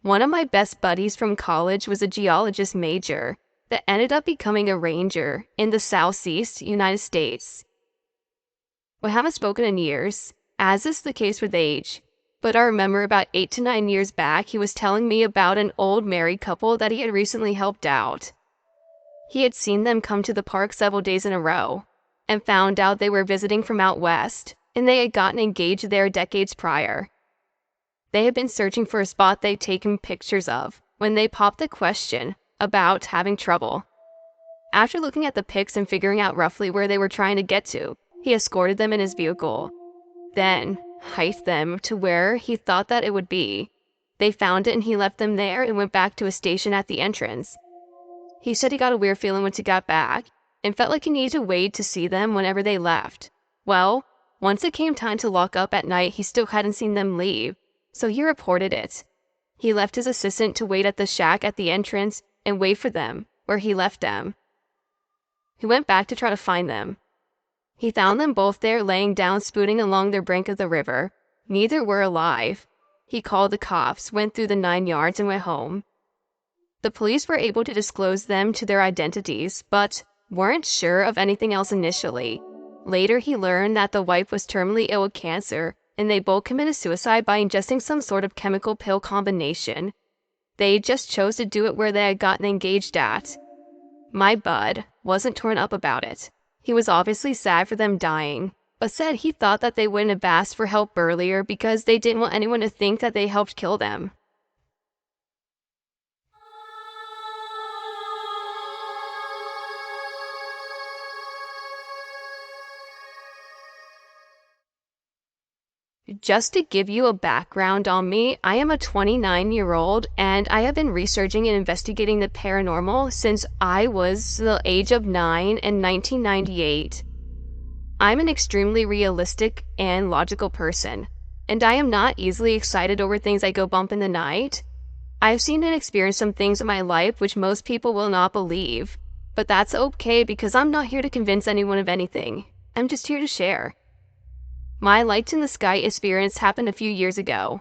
One of my best buddies from college was a geologist major that ended up becoming a ranger in the Southeast United States. We haven't spoken in years, as is the case with age, but I remember about 8 to 9 years back he was telling me about an old married couple that he had recently helped out. He had seen them come to the park several days in a row, and found out they were visiting from out west, and they had gotten engaged there decades prior. They had been searching for a spot they'd taken pictures of when they popped the question about having trouble. After looking at the pics and figuring out roughly where they were trying to get to, he escorted them in his vehicle, then hiked them to where he thought that it would be. They found it and he left them there and went back to a station at the entrance. He said he got a weird feeling once he got back and felt like he needed to wait to see them whenever they left. Well, once it came time to lock up at night, he still hadn't seen them leave, so he reported it. He left his assistant to wait at the shack at the entrance and wait for them where he left them. He went back to try to find them. He found them both there laying down, spooning along the brink of the river. Neither were alive. He called the cops, went through the 9 yards, and went home. The police were able to disclose them to their identities, but weren't sure of anything else initially. Later, he learned that the wife was terminally ill with cancer, and they both committed suicide by ingesting some sort of chemical pill combination. They just chose to do it where they had gotten engaged at. My bud wasn't torn up about it. He was obviously sad for them dying, but said he thought that they wouldn't have asked for help earlier because they didn't want anyone to think that they helped kill them. Just to give you a background on me, I am a 29-year-old and I have been researching and investigating the paranormal since I was the age of 9 in 1998. I'm an extremely realistic and logical person, and I am not easily excited over things I go bump in the night. I've seen and experienced some things in my life which most people will not believe, but that's okay because I'm not here to convince anyone of anything. I'm just here to share. My lights in the sky experience happened a few years ago.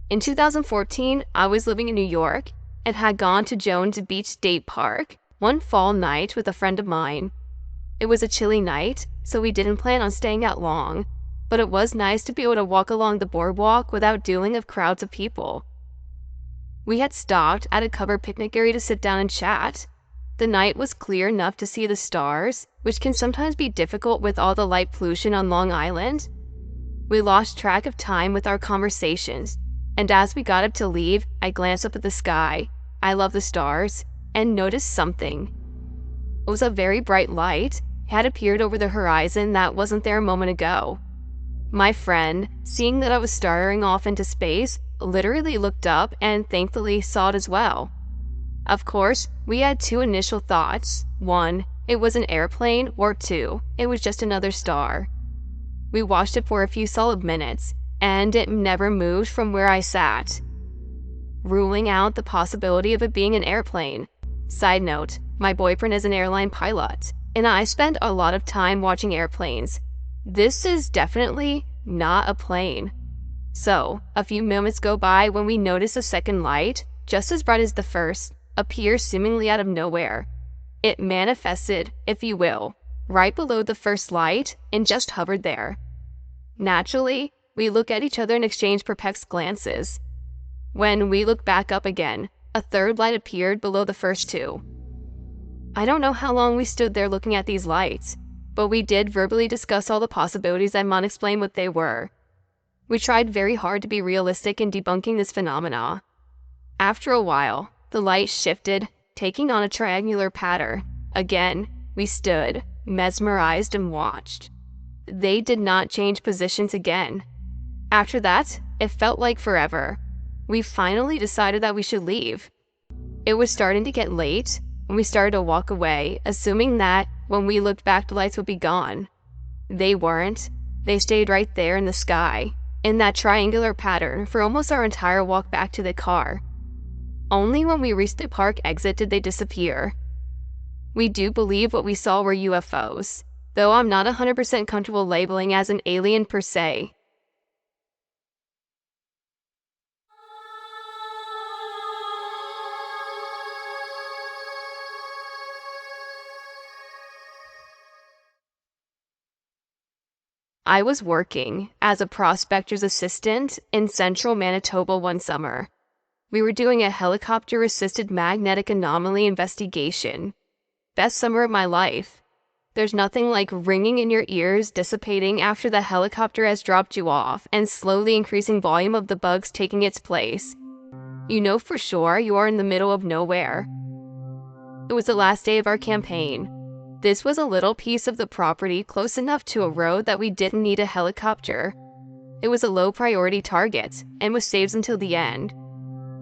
In 2014, I was living in New York and had gone to Jones Beach State Park one fall night with a friend of mine. It was a chilly night, so we didn't plan on staying out long, but it was nice to be able to walk along the boardwalk without dealing with crowds of people. We had stopped at a covered picnic area to sit down and chat. The night was clear enough to see the stars, which can sometimes be difficult with all the light pollution on Long Island. We lost track of time with our conversations, and as we got up to leave, I glanced up at the sky. I love the stars, and noticed something. It was a very bright light. It had appeared over the horizon that wasn't there a moment ago. My friend, seeing that I was staring off into space, literally looked up and thankfully saw it as well. Of course, we had two initial thoughts. 1, it was an airplane, or 2, it was just another star. We watched it for a few solid minutes, and it never moved from where I sat, ruling out the possibility of it being an airplane. Side note, my boyfriend is an airline pilot, and I spend a lot of time watching airplanes. This is definitely not a plane. So, a few moments go by when we notice a second light, just as bright as the first, appear seemingly out of nowhere. It manifested, if you will, right below the first light and just hovered there. Naturally, we look at each other and exchange perplexed glances. When we look back up again, a third light appeared below the first two. I don't know how long we stood there looking at these lights, but we did verbally discuss all the possibilities and not explain what they were. We tried very hard to be realistic in debunking this phenomena. After a while, the light shifted, taking on a triangular pattern. Again, we stood, mesmerized, and watched. They did not change positions again. After that, it felt like forever. We finally decided that we should leave. It was starting to get late, and we started to walk away, assuming that when we looked back the lights would be gone. They weren't. They stayed right there in the sky, in that triangular pattern, for almost our entire walk back to the car. Only when we reached the park exit did they disappear. We do believe what we saw were UFOs, though I'm not 100% comfortable labeling as an alien per se. I was working as a prospector's assistant in central Manitoba one summer. We were doing a helicopter-assisted magnetic anomaly investigation. Best summer of my life. There's nothing like ringing in your ears dissipating after the helicopter has dropped you off and slowly increasing volume of the bugs taking its place. You know for sure you are in the middle of nowhere. It was the last day of our campaign. This was a little piece of the property close enough to a road that we didn't need a helicopter. It was a low-priority target and was saved until the end.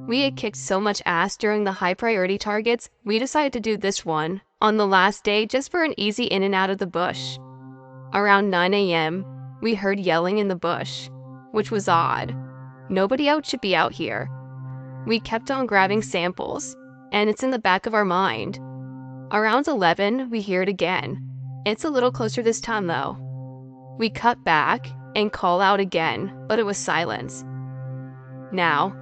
We had kicked so much ass during the high-priority targets, we decided to do this one on the last day just for an easy in and out of the bush. Around 9 a.m., we heard yelling in the bush, which was odd. Nobody else should be out here. We kept on grabbing samples, and it's in the back of our mind. Around 11, we hear it again. It's a little closer this time though. We cut back and call out again, but it was silence. Now,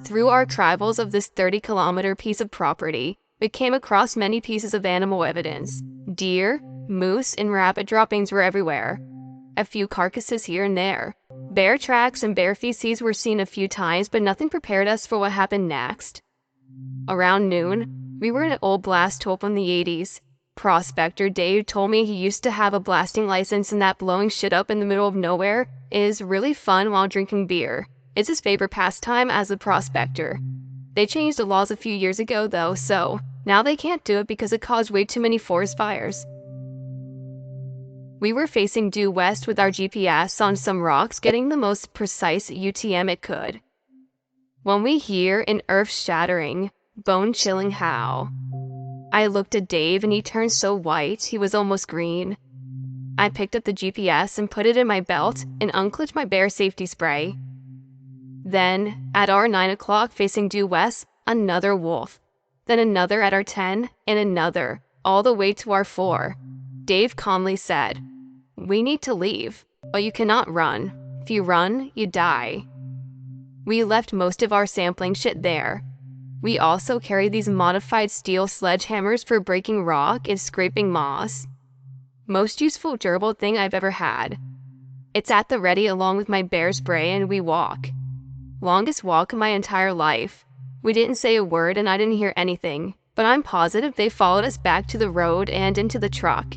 through our travels of this 30-kilometer piece of property, we came across many pieces of animal evidence. Deer, moose, and rabbit droppings were everywhere. A few carcasses here and there. Bear tracks and bear feces were seen a few times, but nothing prepared us for what happened next. Around noon, we were in an old blast hole from the 80s. Prospector Dave told me he used to have a blasting license and that blowing shit up in the middle of nowhere is really fun while drinking beer. It's his favorite pastime as a prospector. They changed the laws a few years ago though, so now they can't do it because it caused way too many forest fires. We were facing due west with our GPS on some rocks, getting the most precise UTM it could. When we hear an earth-shattering, bone-chilling howl, I looked at Dave and he turned so white he was almost green. I picked up the GPS and put it in my belt and unclipped my bear safety spray. Then, at our 9 o'clock facing due west, another wolf. Then another at our 10 and another, all the way to our 4. Dave calmly said, "We need to leave, but you cannot run. If you run, you die." We left most of our sampling shit there. We also carried these modified steel sledgehammers for breaking rock and scraping moss. Most useful durable thing I've ever had. It's at the ready along with my bear spray and we walk. Longest walk of my entire life. We didn't say a word and I didn't hear anything, but I'm positive they followed us back to the road and into the truck.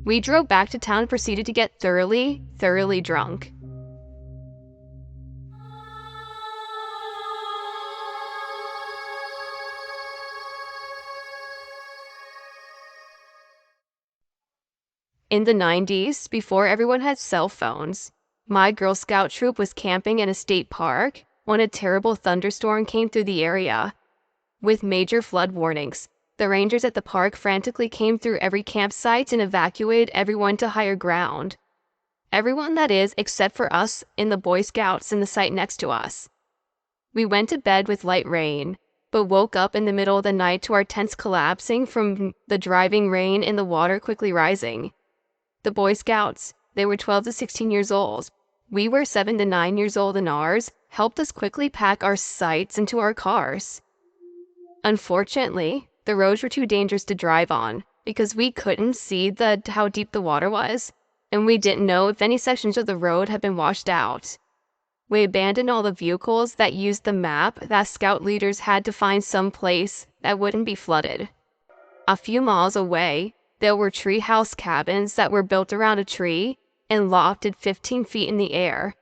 We drove back to town and proceeded to get thoroughly drunk. In the 90s, before everyone had cell phones, my Girl Scout troop was camping in a state park when a terrible thunderstorm came through the area. With major flood warnings, the rangers at the park frantically came through every campsite and evacuated everyone to higher ground. Everyone, that is, except for us and the Boy Scouts in the site next to us. We went to bed with light rain, but woke up in the middle of the night to our tents collapsing from the driving rain and the water quickly rising. The Boy Scouts, they were 12 to 16 years old. We were 7 to 9 years old and ours, helped us quickly pack our sights into our cars. Unfortunately, the roads were too dangerous to drive on because we couldn't see how deep the water was, and we didn't know if any sections of the road had been washed out. We abandoned all the vehicles that used the map that scout leaders had to find some place that wouldn't be flooded. A few miles away, there were treehouse cabins that were built around a tree and lofted 15 feet in the air.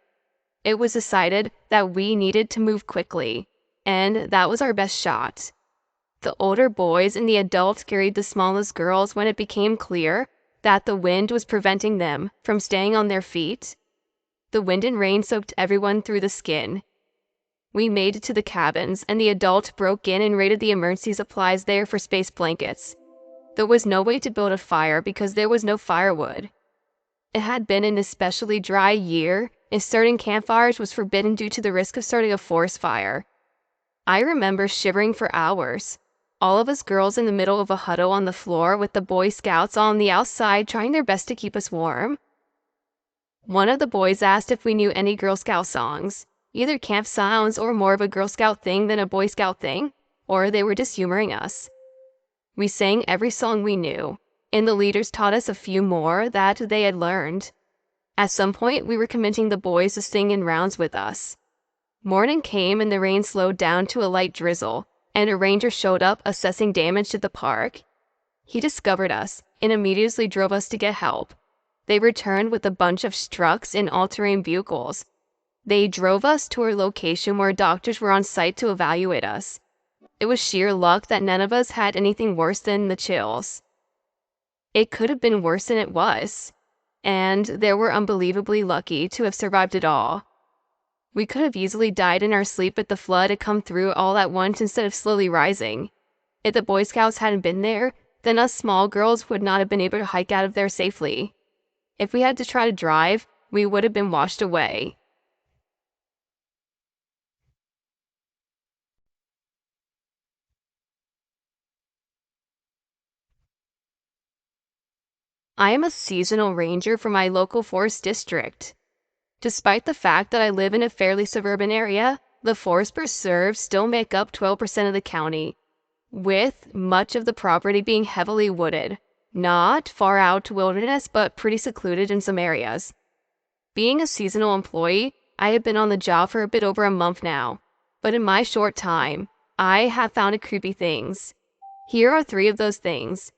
It was decided that we needed to move quickly, and that was our best shot. The older boys and the adults carried the smallest girls when it became clear that the wind was preventing them from staying on their feet. The wind and rain soaked everyone through the skin. We made it to the cabins, and the adults broke in and raided the emergency supplies there for space blankets. There was no way to build a fire because there was no firewood. It had been an especially dry year, and starting campfires was forbidden due to the risk of starting a forest fire. I remember shivering for hours. All of us girls in the middle of a huddle on the floor with the Boy Scouts on the outside trying their best to keep us warm. One of the boys asked if we knew any Girl Scout songs, either camp sounds or more of a Girl Scout thing than a Boy Scout thing, or they were just humoring us. We sang every song we knew, and the leaders taught us a few more that they had learned. At some point, we were convincing the boys to sing in rounds with us. Morning came and the rain slowed down to a light drizzle, and a ranger showed up assessing damage to the park. He discovered us and immediately drove us to get help. They returned with a bunch of trucks and all-terrain vehicles. They drove us to a location where doctors were on site to evaluate us. It was sheer luck that none of us had anything worse than the chills. It could have been worse than it was, and they were unbelievably lucky to have survived it all. We could have easily died in our sleep if the flood had come through all at once instead of slowly rising. If the Boy Scouts hadn't been there, then us small girls would not have been able to hike out of there safely. If we had to try to drive, we would have been washed away. I am a seasonal ranger for my local forest district. Despite the fact that I live in a fairly suburban area, the forest preserves still make up 12% of the county, with much of the property being heavily wooded. Not far out to wilderness, but pretty secluded in some areas. Being a seasonal employee, I have been on the job for a bit over a month now, but in my short time, I have found creepy things. Here are 3 of those things.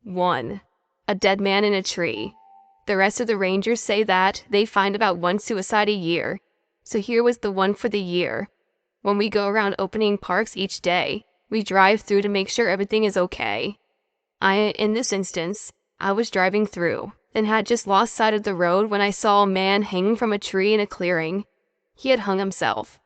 1. A dead man in a tree. The rest of the rangers say that they find about 1 suicide a year, so here was the one for the year. When we go around opening parks each day, we drive through to make sure everything is okay. In this instance, I was driving through and had just lost sight of the road when I saw a man hanging from a tree in a clearing. He had hung himself.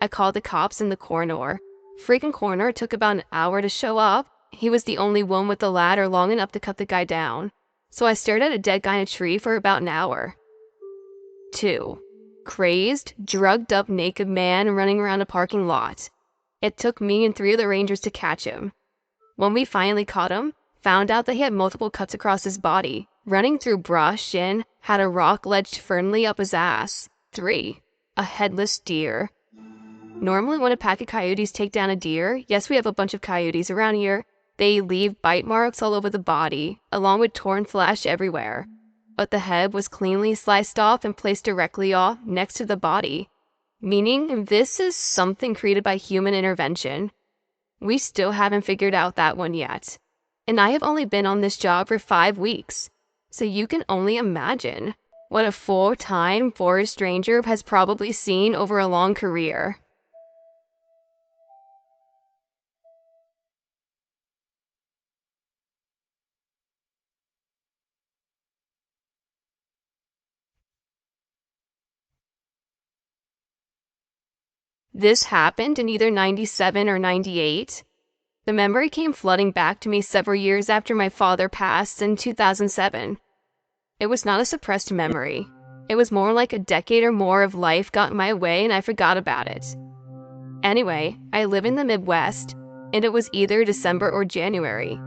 I called the cops and the coroner. Freaking coroner took about an hour to show up. He was the only one with a ladder long enough to cut the guy down. So I stared at a dead guy in a tree for about an hour. 2. Crazed, drugged up naked man running around a parking lot. It took me and 3 of the rangers to catch him. When we finally caught him, found out that he had multiple cuts across his body, running through brush, and had a rock ledged firmly up his ass. 3. A headless deer. Normally when a pack of coyotes take down a deer, yes, we have a bunch of coyotes around here, they leave bite marks all over the body, along with torn flesh everywhere. But the head was cleanly sliced off and placed directly off next to the body, meaning this is something created by human intervention. We still haven't figured out that one yet. And I have only been on this job for 5 weeks, so you can only imagine what a full-time forest ranger has probably seen over a long career. This happened in either 97 or 98. The memory came flooding back to me several years after my father passed in 2007. It was not a suppressed memory. It was more like a decade or more of life got in my way and I forgot about it. Anyway, I live in the Midwest, and it was either December or January.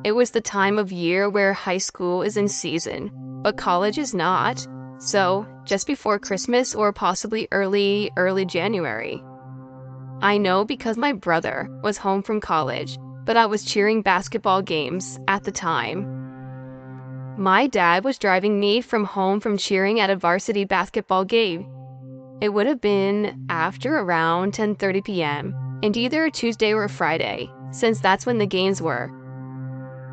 It was the time of year where high school is in season, but college is not. So, just before Christmas or possibly early January. I know because my brother was home from college, but I was cheering basketball games at the time. My dad was driving me home from cheering at a varsity basketball game. It would have been after around 10:30 p.m., and either a Tuesday or a Friday, since that's when the games were.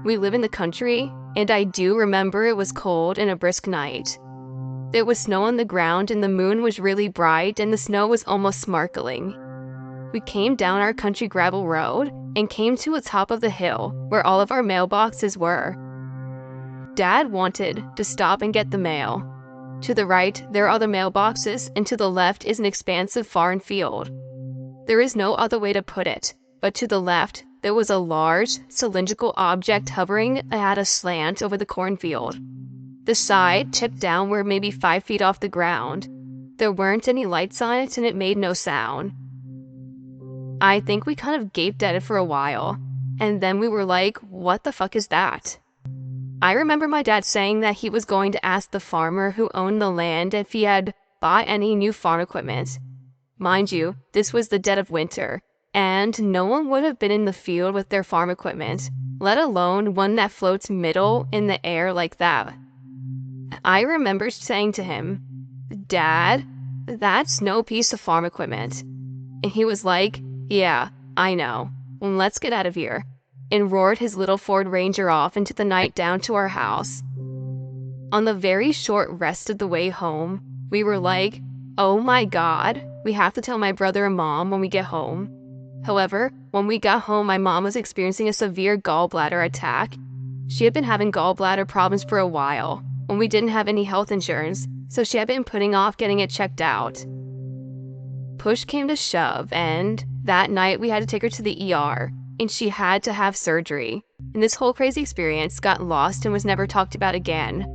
We live in the country, and I do remember it was cold and a brisk night. There was snow on the ground and the moon was really bright and the snow was almost sparkling. We came down our country gravel road and came to the top of the hill where all of our mailboxes were. Dad wanted to stop and get the mail. To the right, there are the mailboxes, and to the left is an expansive farm field. There is no other way to put it, but to the left, there was a large, cylindrical object hovering at a slant over the cornfield. The side tipped downward maybe 5 feet off the ground. There weren't any lights on it and it made no sound. I think we kind of gaped at it for a while, and then we were like, what the fuck is that? I remember my dad saying that he was going to ask the farmer who owned the land if he had bought any new farm equipment. Mind you, this was the dead of winter, and no one would have been in the field with their farm equipment, let alone one that floats middle in the air like that. I remember saying to him, "Dad, that's no piece of farm equipment." And he was like, "Yeah, I know. Well, let's get out of here," and roared his little Ford Ranger off into the night down to our house. On the very short rest of the way home, we were like, "Oh my God, we have to tell my brother and mom when we get home." However, when we got home, my mom was experiencing a severe gallbladder attack. She had been having gallbladder problems for a while, when we didn't have any health insurance, so she had been putting off getting it checked out. Push came to shove, and that night we had to take her to the ER, and she had to have surgery. And this whole crazy experience got lost and was never talked about again.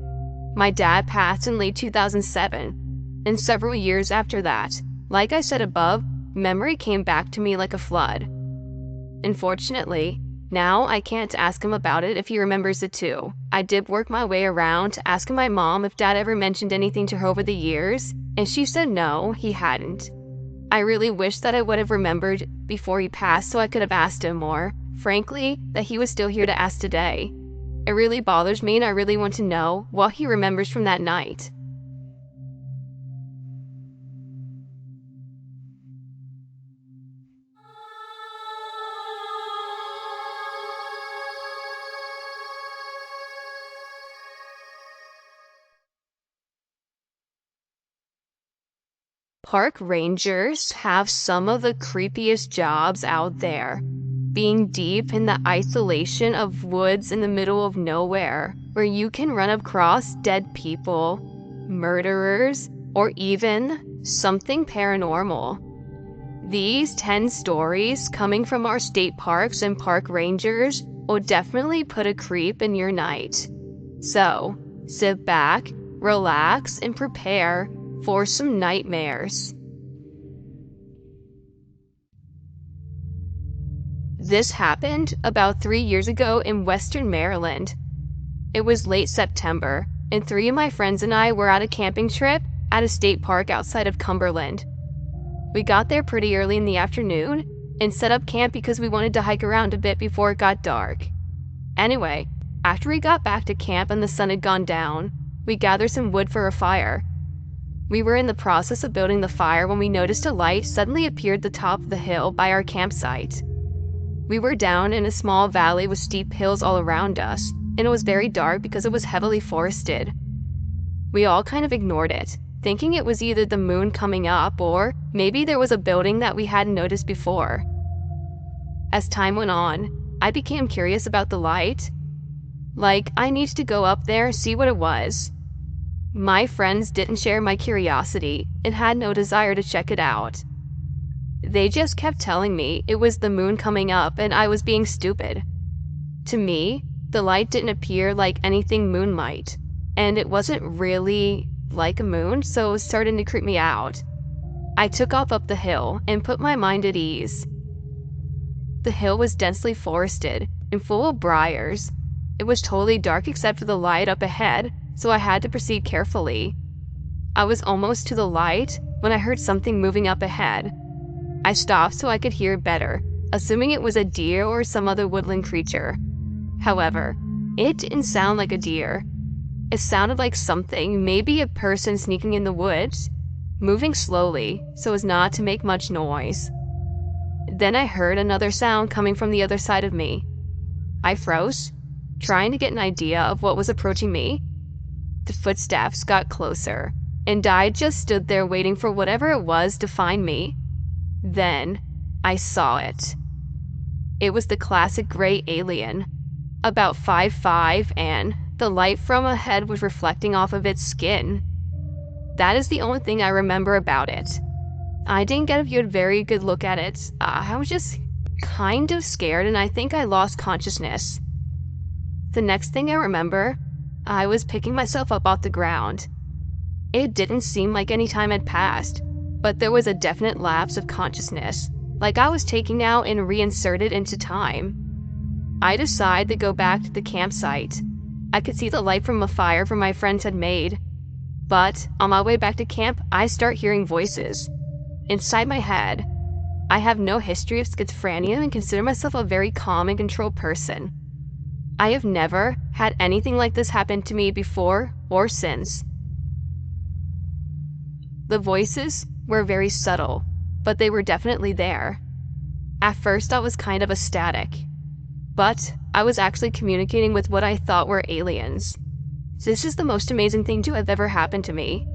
My dad passed in late 2007, and several years after that, like I said above, memory came back to me like a flood. Unfortunately, now I can't ask him about it if he remembers it too. I did work my way around asking my mom if dad ever mentioned anything to her over the years, and she said no, he hadn't. I really wish that I would have remembered before he passed so I could have asked him more. Frankly, that he was still here to ask today. It really bothers me and I really want to know what he remembers from that night. Park rangers have some of the creepiest jobs out there. Being deep in the isolation of woods in the middle of nowhere, where you can run across dead people, murderers, or even something paranormal. These 10 stories coming from our state parks and park rangers will definitely put a creep in your night. So, sit back, relax, and prepare for some nightmares. This happened about 3 years ago in Western Maryland. It was late September, and 3 of my friends and I were on a camping trip at a state park outside of Cumberland. We got there pretty early in the afternoon and set up camp because we wanted to hike around a bit before it got dark. Anyway, after we got back to camp and the sun had gone down, we gathered some wood for a fire. We were in the process of building the fire when we noticed a light suddenly appeared at the top of the hill by our campsite. We were down in a small valley with steep hills all around us, and it was very dark because it was heavily forested. We all kind of ignored it, thinking it was either the moon coming up or maybe there was a building that we hadn't noticed before. As time went on, I became curious about the light. Like, I needed to go up there and see what it was. My friends didn't share my curiosity and had no desire to check it out. They just kept telling me it was the moon coming up and I was being stupid. To me, the light didn't appear like anything moon might, and it wasn't really like a moon, so it was starting to creep me out. I took off up the hill and put my mind at ease. The hill was densely forested and full of briars. It was totally dark except for the light up ahead, so I had to proceed carefully. I was almost to the light when I heard something moving up ahead. I stopped so I could hear it better, assuming it was a deer or some other woodland creature. However, it didn't sound like a deer. It sounded like something, maybe a person sneaking in the woods, moving slowly so as not to make much noise. Then I heard another sound coming from the other side of me. I froze, trying to get an idea of what was approaching me. The footsteps got closer, and I just stood there waiting for whatever it was to find me. Then, I saw it. It was the classic gray alien, about 5'5", and the light from ahead was reflecting off of its skin. That is the only thing I remember about it. I didn't get a very good look at it. I was just kind of scared, and I think I lost consciousness. The next thing I remember, I was picking myself up off the ground. It didn't seem like any time had passed, but there was a definite lapse of consciousness, like I was taken out and reinserted into time. I decided to go back to the campsite. I could see the light from a fire my friends had made. But on my way back to camp, I start hearing voices. Inside my head, I have no history of schizophrenia and consider myself a very calm and controlled person. I have never had anything like this happen to me before or since. The voices were very subtle, but they were definitely there. At first, I was kind of ecstatic, but I was actually communicating with what I thought were aliens. This is the most amazing thing to have ever happened to me.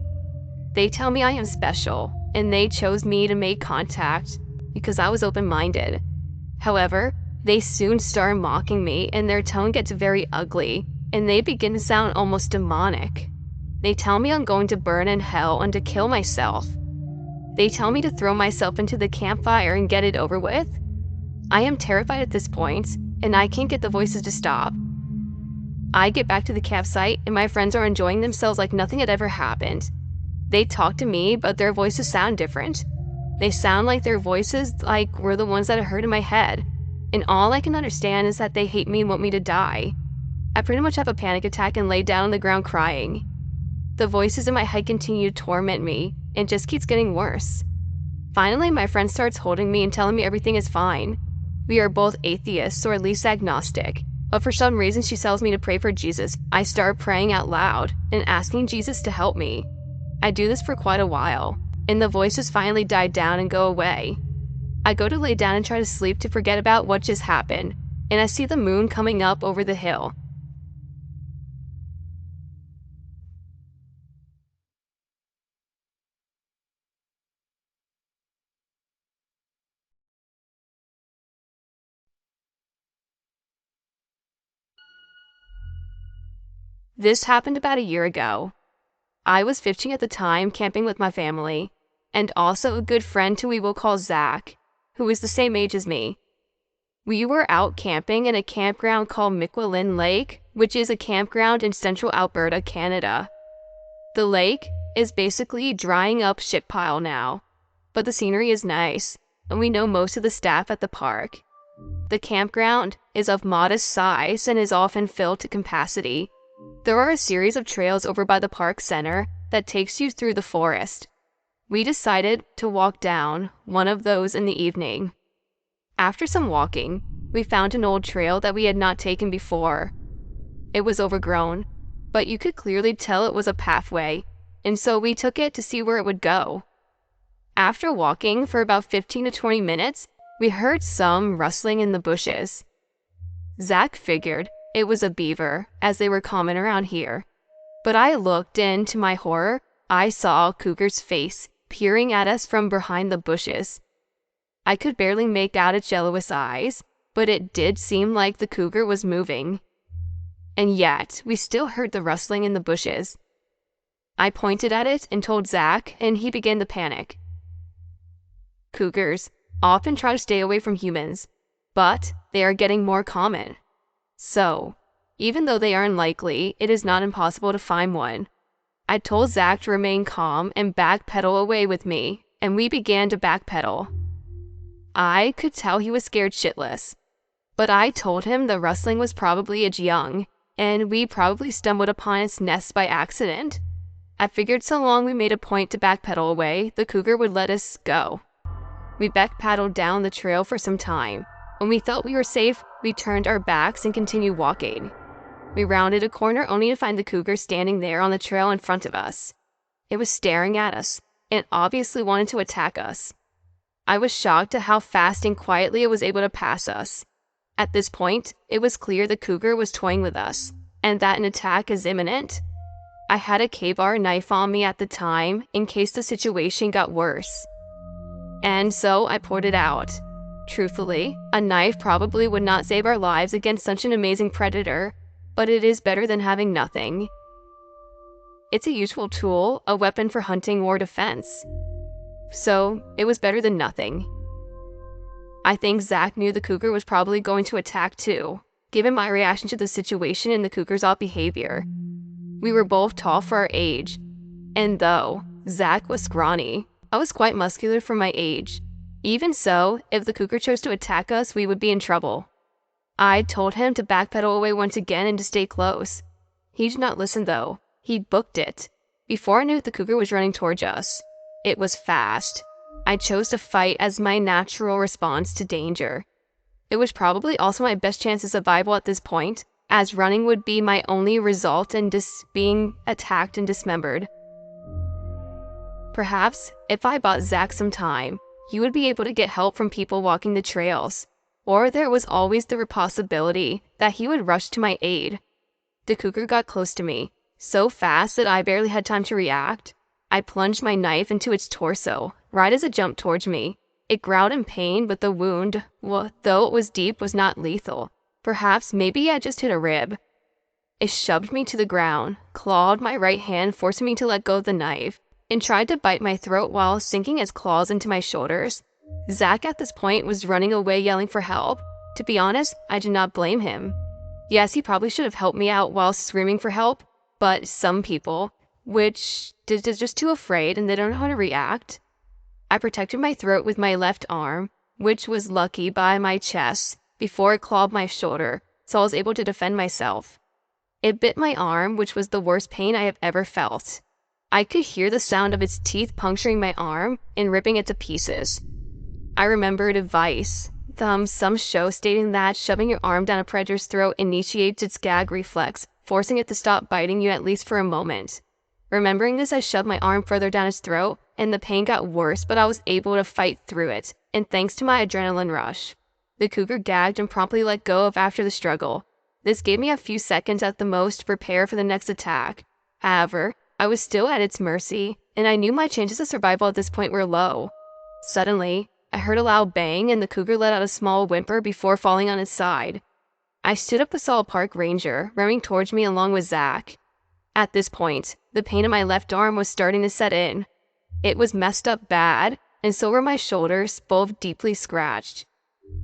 They tell me I am special, and they chose me to make contact because I was open-minded. However, they soon start mocking me, and their tone gets very ugly, and they begin to sound almost demonic. They tell me I'm going to burn in hell and to kill myself. They tell me to throw myself into the campfire and get it over with. I am terrified at this point, and I can't get the voices to stop. I get back to the campsite, and my friends are enjoying themselves like nothing had ever happened. They talk to me, but their voices sound different. They sound like their voices were the ones that I heard in my head. And all I can understand is that they hate me and want me to die. I pretty much have a panic attack and lay down on the ground crying. The voices in my head continue to torment me, and just keeps getting worse. Finally, my friend starts holding me and telling me everything is fine. We are both atheists, or at least agnostic. But for some reason, she tells me to pray for Jesus. I start praying out loud and asking Jesus to help me. I do this for quite a while, and the voices finally die down and go away. I go to lay down and try to sleep to forget about what just happened, and I see the moon coming up over the hill. This happened about a year ago. I was 15 at the time, camping with my family, and also a good friend who we will call Zach, who is the same age as me. We were out camping in a campground called Miquelin Lake, which is a campground in central Alberta, Canada. The lake is basically drying up shit pile now, but the scenery is nice, and we know most of the staff at the park. The campground is of modest size and is often filled to capacity. There are a series of trails over by the park center that takes you through the forest. We decided to walk down one of those in the evening. After some walking, we found an old trail that we had not taken before. It was overgrown, but you could clearly tell it was a pathway, and so we took it to see where it would go. After walking for about 15 to 20 minutes, we heard some rustling in the bushes. Zach figured it was a beaver, as they were common around here. But I looked, and to my horror, I saw Cougar's face peering at us from behind the bushes. I could barely make out its yellowish eyes, but it did seem like the cougar was moving. And yet, we still heard the rustling in the bushes. I pointed at it and told Zach, and he began to panic. Cougars often try to stay away from humans, but they are getting more common. So, even though they are unlikely, it is not impossible to find one. I told Zach to remain calm and backpedal away with me, and we began to backpedal. I could tell he was scared shitless, but I told him the rustling was probably its young, and we probably stumbled upon its nest by accident. I figured so long we made a point to backpedal away, the cougar would let us go. We backpedaled down the trail for some time. When we thought we were safe, we turned our backs and continued walking. We rounded a corner only to find the cougar standing there on the trail in front of us. It was staring at us, and obviously wanted to attack us. I was shocked at how fast and quietly it was able to pass us. At this point, it was clear the cougar was toying with us, and that an attack is imminent. I had a K-bar knife on me at the time, in case the situation got worse. And so I poured it out. Truthfully, a knife probably would not save our lives against such an amazing predator, but it is better than having nothing. It's a useful tool, a weapon for hunting or defense. So, it was better than nothing. I think Zach knew the cougar was probably going to attack too, given my reaction to the situation and the cougar's odd behavior. We were both tall for our age, and though Zach was scrawny, I was quite muscular for my age. Even so, if the cougar chose to attack us, we would be in trouble. I told him to backpedal away once again and to stay close. He did not listen though. He booked it. Before I knew it, the cougar was running towards us. It was fast. I chose to fight as my natural response to danger. It was probably also my best chance of survival at this point, as running would be my only result in being attacked and dismembered. Perhaps, if I bought Zach some time, he would be able to get help from people walking the trails, or there was always the possibility that he would rush to my aid. The cougar got close to me, so fast that I barely had time to react. I plunged my knife into its torso, right as it jumped towards me. It growled in pain, but the wound, though it was deep, was not lethal. Perhaps maybe I just hit a rib. It shoved me to the ground, clawed my right hand, forcing me to let go of the knife, and tried to bite my throat while sinking its claws into my shoulders. Zach at this point was running away yelling for help. To be honest, I did not blame him. Yes, he probably should have helped me out while screaming for help, but some people, which they're just too afraid and they don't know how to react. I protected my throat with my left arm, which was lucky by my chest, before it clawed my shoulder, so I was able to defend myself. It bit my arm, which was the worst pain I have ever felt. I could hear the sound of its teeth puncturing my arm and ripping it to pieces. I remembered advice, some show stating that shoving your arm down a predator's throat initiates its gag reflex, forcing it to stop biting you at least for a moment. Remembering this, I shoved my arm further down its throat, and the pain got worse, but I was able to fight through it, and thanks to my adrenaline rush. The cougar gagged and promptly let go of after the struggle. This gave me a few seconds at the most to prepare for the next attack. However, I was still at its mercy, and I knew my chances of survival at this point were low. Suddenly, I heard a loud bang, and the cougar let out a small whimper before falling on its side. I stood up and saw a park ranger running towards me along with Zach. At this point, the pain in my left arm was starting to set in. It was messed up bad, and so were my shoulders, both deeply scratched.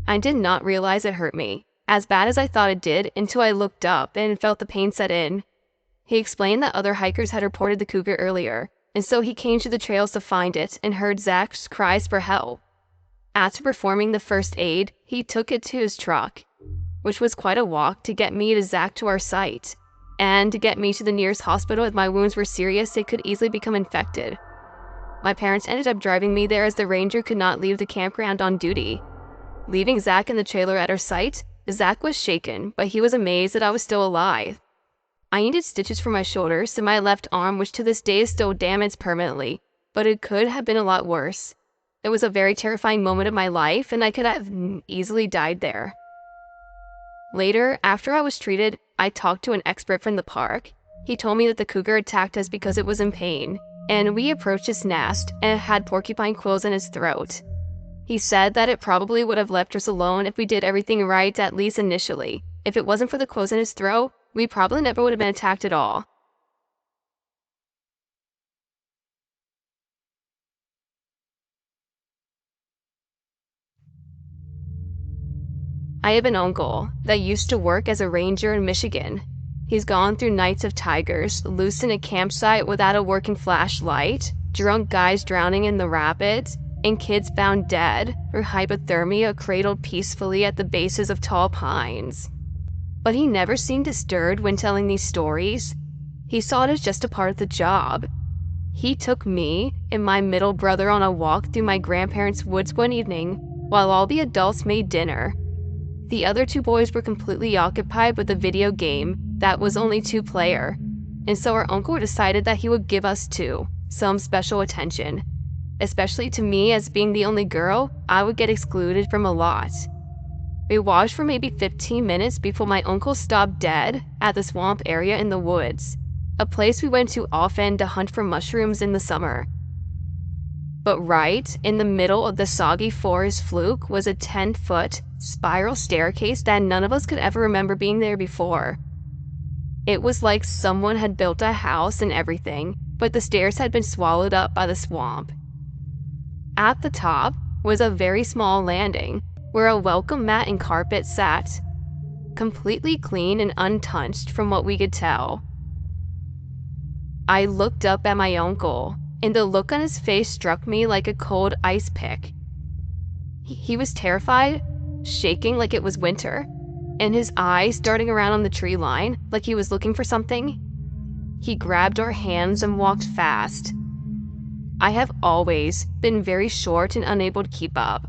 I did not realize it hurt me, as bad as I thought it did, until I looked up and felt the pain set in. He explained that other hikers had reported the cougar earlier, and so he came to the trails to find it and heard Zach's cries for help. After performing the first aid, he took it to his truck, which was quite a walk to get me to Zach to our site, and to get me to the nearest hospital if my wounds were serious. They could easily become infected. My parents ended up driving me there as the ranger could not leave the campground on duty. Leaving Zach in the trailer at our site, Zach was shaken, but he was amazed that I was still alive. I needed stitches for my shoulders and my left arm, which to this day is still damaged permanently, but it could have been a lot worse. It was a very terrifying moment of my life, and I could have easily died there. Later, after I was treated, I talked to an expert from the park. He told me that the cougar attacked us because it was in pain, and we approached its nest and it had porcupine quills in its throat. He said that it probably would have left us alone if we did everything right, at least initially. If it wasn't for the quills in its throat, we probably never would have been attacked at all. I have an uncle that used to work as a ranger in Michigan. He's gone through nights of tigers, loose in a campsite without a working flashlight, drunk guys drowning in the rapids, and kids found dead or hypothermia cradled peacefully at the bases of tall pines. But he never seemed disturbed when telling these stories. He saw it as just a part of the job. He took me and my middle brother on a walk through my grandparents' woods one evening while all the adults made dinner. The other two boys were completely occupied with a video game that was only 2-player, and so our uncle decided that he would give us some special attention. Especially to me, as being the only girl, I would get excluded from a lot. We watched for maybe 15 minutes before my uncle stopped dead at the swamp area in the woods, a place we went to often to hunt for mushrooms in the summer. But right in the middle of the soggy forest fluke was a 10-foot spiral staircase that none of us could ever remember being there before. It was like someone had built a house and everything, but the stairs had been swallowed up by the swamp. At the top was a very small landing where a welcome mat and carpet sat, completely clean and untouched from what we could tell. I looked up at my uncle, and the look on his face struck me like a cold ice pick. He was terrified, shaking like it was winter, and his eyes darting around on the tree line like he was looking for something. He grabbed our hands and walked fast. I have always been very short and unable to keep up.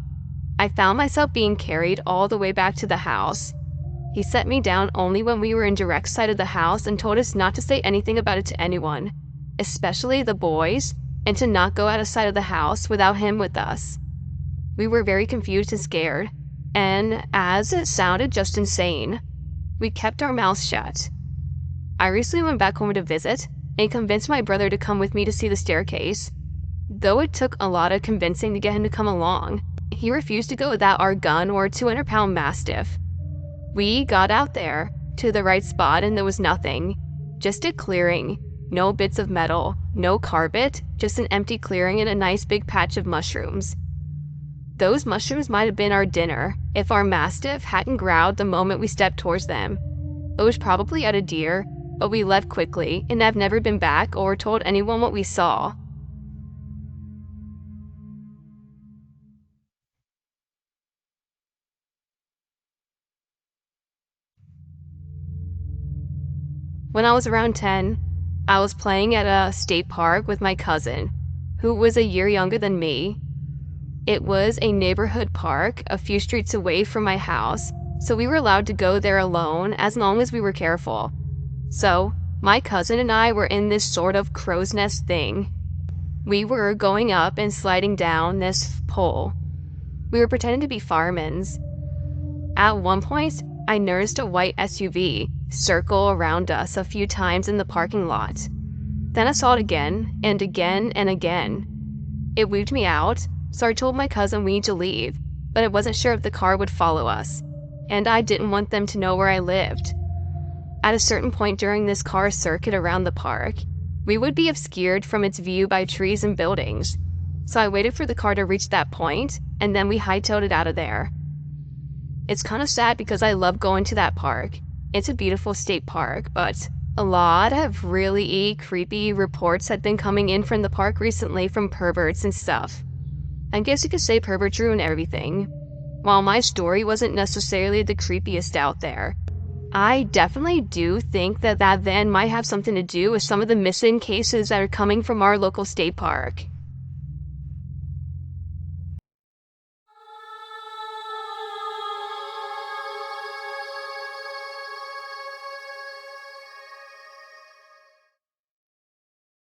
I found myself being carried all the way back to the house. He set me down only when we were in direct sight of the house and told us not to say anything about it to anyone, especially the boys, and to not go out of sight of the house without him with us. We were very confused and scared, and as it sounded just insane, we kept our mouths shut. I recently went back home to visit and convinced my brother to come with me to see the staircase. Though it took a lot of convincing to get him to come along, he refused to go without our gun or a 200-pound mastiff. We got out there to the right spot and there was nothing, just a clearing, no bits of metal, no carpet, just an empty clearing and a nice big patch of mushrooms. Those mushrooms might have been our dinner if our mastiff hadn't growled the moment we stepped towards them. It was probably at a deer, but we left quickly and have never been back or told anyone what we saw. When I was around 10, I was playing at a state park with my cousin, who was a year younger than me. It was a neighborhood park a few streets away from my house, so we were allowed to go there alone as long as we were careful. So, my cousin and I were in this sort of crow's nest thing. We were going up and sliding down this pole. We were pretending to be firemen. At one point, I noticed a white SUV circle around us a few times in the parking lot. Then I saw it again, and again, and again. It weirded me out, so I told my cousin we need to leave, but I wasn't sure if the car would follow us, and I didn't want them to know where I lived. At a certain point during this car circuit around the park, we would be obscured from its view by trees and buildings, so I waited for the car to reach that point, and then we hightailed it out of there. It's kind of sad because I love going to that park. It's a beautiful state park, but a lot of really creepy reports had been coming in from the park recently from perverts and stuff. I guess you could say perverts ruin everything. While my story wasn't necessarily the creepiest out there, I definitely do think that van might have something to do with some of the missing cases that are coming from our local state park.